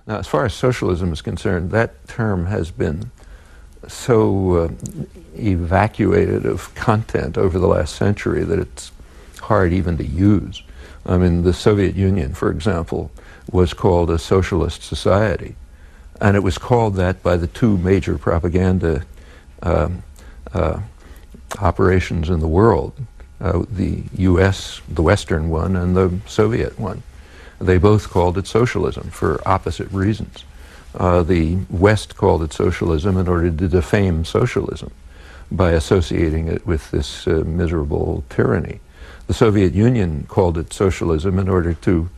Now, as far as socialism is concerned, that term has been so evacuated of content over the last century that it's hard even to use. I mean, the Soviet Union, for example, was called a socialist society, and it was called that by the two major propaganda operations in the world, the US, the Western one, and the Soviet one. They both called it socialism for opposite reasons. The West called it socialism in order to defame socialism by associating it with this miserable tyranny. The Soviet Union called it socialism in order to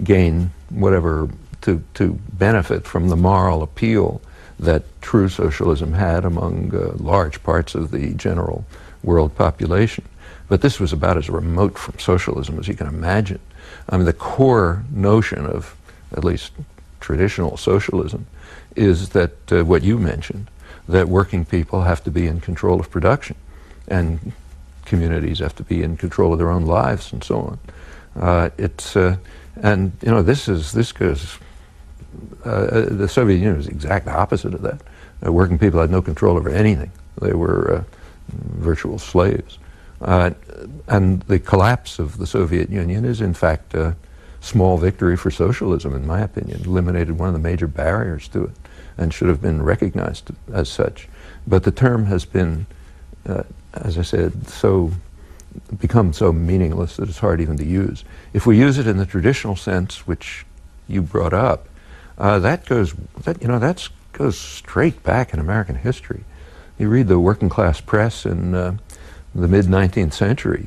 gain whatever, to benefit from the moral appeal that true socialism had among large parts of the general world population. But this was about as remote from socialism as you can imagine. I mean, the core notion of, at least traditional socialism, is that what you mentioned, that working people have to be in control of production, and communities have to be in control of their own lives, and so on. And you know, this goes. The Soviet Union was the exact opposite of that. Working people had no control over anything. They were virtual slaves. And the collapse of the Soviet Union is, in fact, a small victory for socialism, in my opinion. It eliminated one of the major barriers to it and should have been recognized as such. But the term has been, as I said, become so meaningless that it's hard even to use. If we use it in the traditional sense, which you brought up, that goes straight back in American history. You read the working class press in the mid-19th century,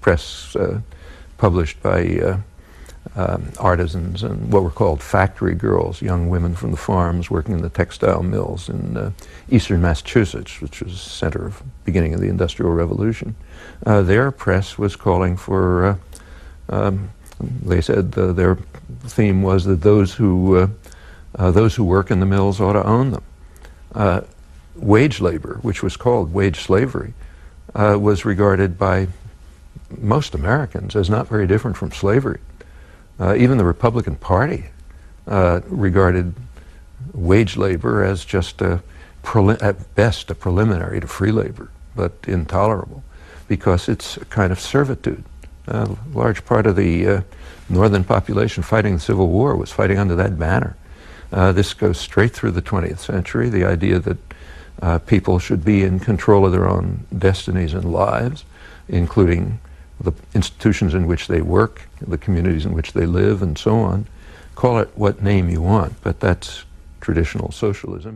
press published by artisans and what were called factory girls, young women from the farms working in the textile mills in eastern Massachusetts, which was the center of beginning of the Industrial Revolution. Their press was calling for, they said their theme was that those who work in the mills ought to own them. Wage labor, which was called wage slavery, was regarded by most Americans as not very different from slavery. Even the Republican Party regarded wage labor as just at best a preliminary to free labor, but intolerable because it's a kind of servitude. A large part of the northern population fighting the Civil War was fighting under that banner. This goes straight through the 20th century, the idea that people should be in control of their own destinies and lives, including the institutions in which they work, the communities in which they live, and so on. Call it what name you want, but that's traditional socialism.